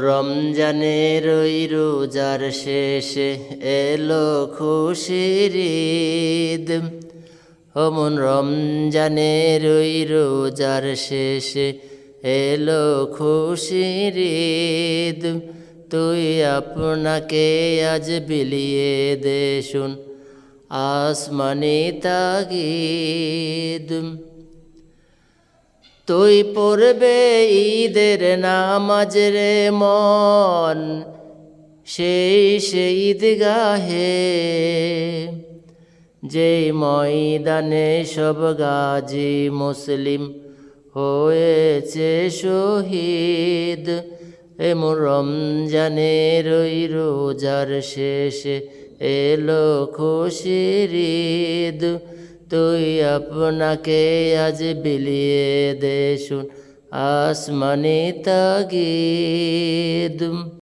রমজানের ওই রোজার শেষে এলো খুশির ঈদ। রমজানের ওই রোজার শেষে এলো খুশির ঈদ। তুই আপনাকে আজ বিলিয়ে দে শুন আসমানি তাগিদ। তুই পড়বে ঈদের নামাজ রে মন সেই ঈদগাহে, যেই ময়দানে সব গাজী মুসলিম হয়েছে শহীদ। রমজানের ওই রোজার শেষে এলো খুশির ঈদ। তুই আপনাকে আজ বিলিয়ে দে শুন আসমানি তাগিদ।